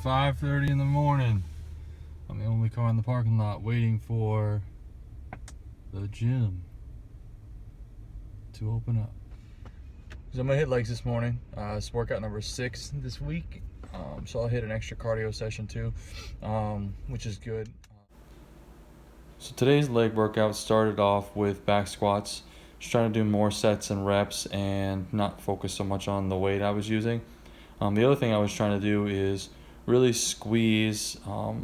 5:30 in the morning. I'm the only car in the parking lot waiting for the gym to open up. So I'm gonna hit legs this morning. It's workout number 6 this week. So I'll hit an extra cardio session too, which is good. So today's leg workout started off with back squats. Just trying to do more sets and reps and not focus so much on the weight I was using. The other thing I was trying to do is really squeeze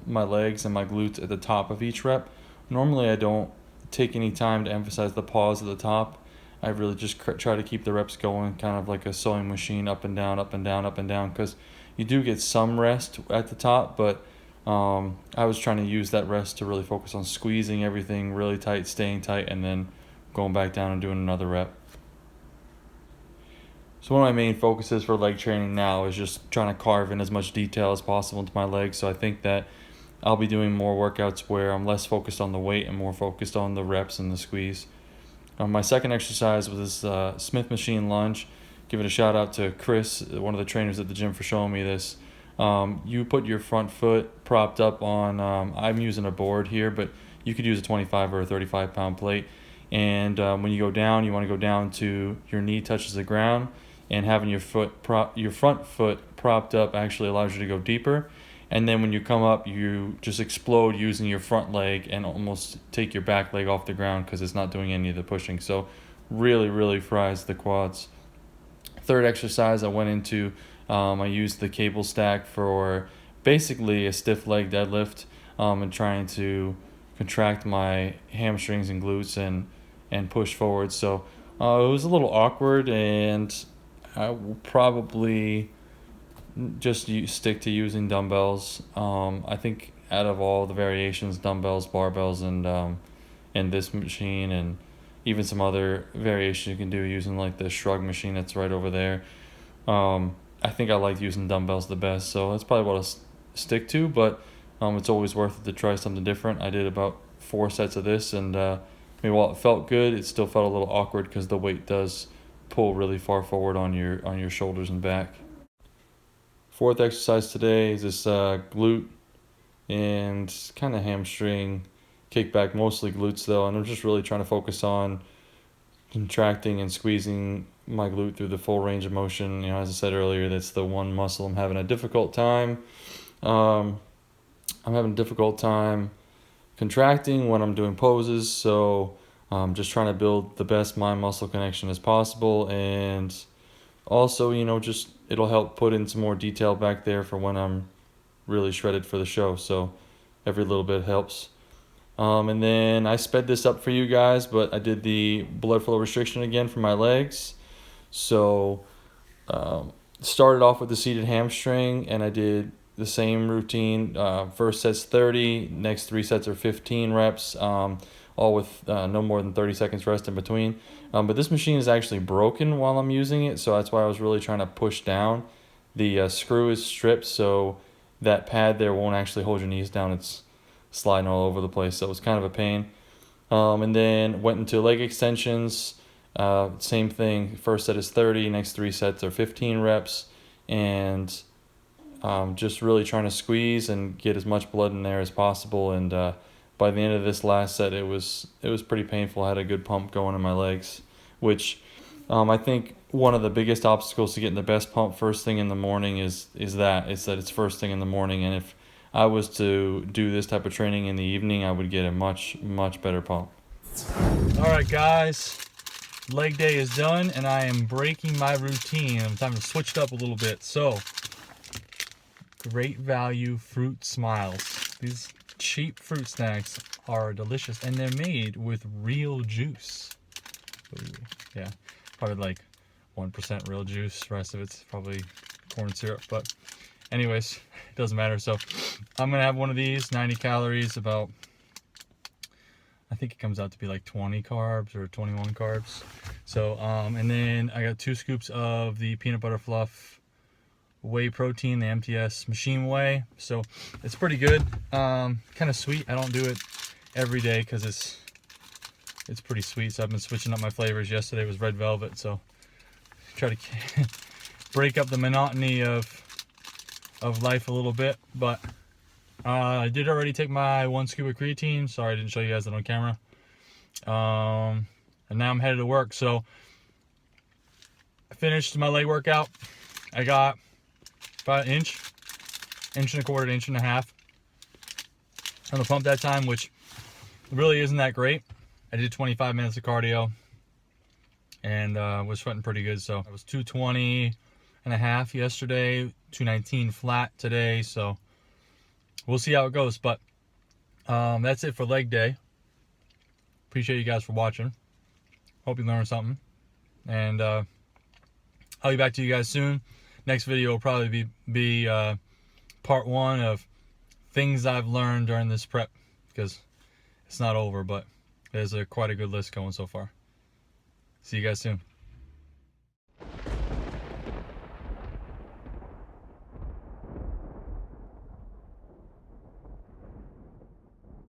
my legs and my glutes at the top of each rep. Normally I don't take any time to emphasize the pause at the top. I really just try to keep the reps going, kind of like a sewing machine, up and down, up and down, up and down, because you do get some rest at the top, but I was trying to use that rest to really focus on squeezing everything really tight, staying tight, and then going back down and doing another rep. So one of my main focuses for leg training now is just trying to carve in as much detail as possible into my legs. So I think that I'll be doing more workouts where I'm less focused on the weight and more focused on the reps and the squeeze. My second exercise was this Smith machine lunge. Give it a shout out to Chris, one of the trainers at the gym, for showing me this. You put your front foot propped up on, I'm using a board here, but you could use a 25 or a 35 pound plate. And when you go down, you want to go down to your knee touches the ground, and having your front foot propped up actually allows you to go deeper. And then when you come up, you just explode using your front leg and almost take your back leg off the ground because it's not doing any of the pushing. So really fries the quads. Third exercise I went into, I used the cable stack for basically a stiff leg deadlift, and trying to contract my hamstrings and glutes and push forward. So it was a little awkward, and I will probably just stick to using dumbbells. I think out of all the variations, dumbbells, barbells, and this machine, and even some other variations you can do using like the shrug machine that's right over there, I think I like using dumbbells the best. So that's probably what I'll stick to, but it's always worth it to try something different. I did about 4 sets of this, and while it felt good, it still felt a little awkward because the weight does pull really far forward on your shoulders and back. Fourth exercise today is this glute and kind of hamstring kickback, mostly glutes though, and I'm just really trying to focus on contracting and squeezing my glute through the full range of motion. As I said earlier, that's the one muscle I'm having a difficult time. I'm having a difficult time contracting when I'm doing poses, so just trying to build the best mind muscle connection as possible, and also just it'll help put in some more detail back there for when I'm really shredded for the show, so every little bit helps. And then I sped this up for you guys, but I did the blood flow restriction again for my legs. So started off with the seated hamstring, and I did the same routine. First set's 30, next 3 sets are 15 reps, all with no more than 30 seconds rest in between. But this machine is actually broken while I'm using it, so that's why I was really trying to push down. The screw is stripped, so that pad there won't actually hold your knees down. It's sliding all over the place, so it's kind of a pain. And then went into leg extensions. Same thing. First set is 30, next 3 sets are 15 reps, and just really trying to squeeze and get as much blood in there as possible. And by the end of this last set, it was pretty painful. I had a good pump going in my legs, which I think one of the biggest obstacles to getting the best pump first thing in the morning is that it's first thing in the morning. And if I was to do this type of training in the evening, I would get a much better pump. All right, guys, leg day is done, and I am breaking my routine. I'm time to switch it up a little bit. So, great value fruit smiles. These cheap fruit snacks are delicious, and they're made with real juice. Ooh, yeah, probably like 1% real juice. The rest of it's probably corn syrup, but anyways, it doesn't matter. So I'm gonna have one of these, 90 calories, about, I think it comes out to be like 20 carbs or 21 carbs. So and then I got 2 scoops of the peanut butter fluff whey protein, the MTS machine whey. So it's pretty good, kind of sweet. I don't do it every day because it's pretty sweet, so I've been switching up my flavors. Yesterday was red velvet, so try to break up the monotony of of life a little bit, but I did already take my 1 scoop of creatine. Sorry I didn't show you guys that on camera. And now I'm headed to work. So I finished my leg workout. I got about an inch and a quarter, inch and a half on the pump that time, which really isn't that great. I did 25 minutes of cardio and was sweating pretty good. So I was 220 and a half yesterday, 219 flat today. So we'll see how it goes. But that's it for leg day. Appreciate you guys for watching. Hope you learned something. And I'll be back to you guys soon. Next video will probably be part 1 of things I've learned during this prep, because it's not over, but there's quite a good list going so far. See you guys soon.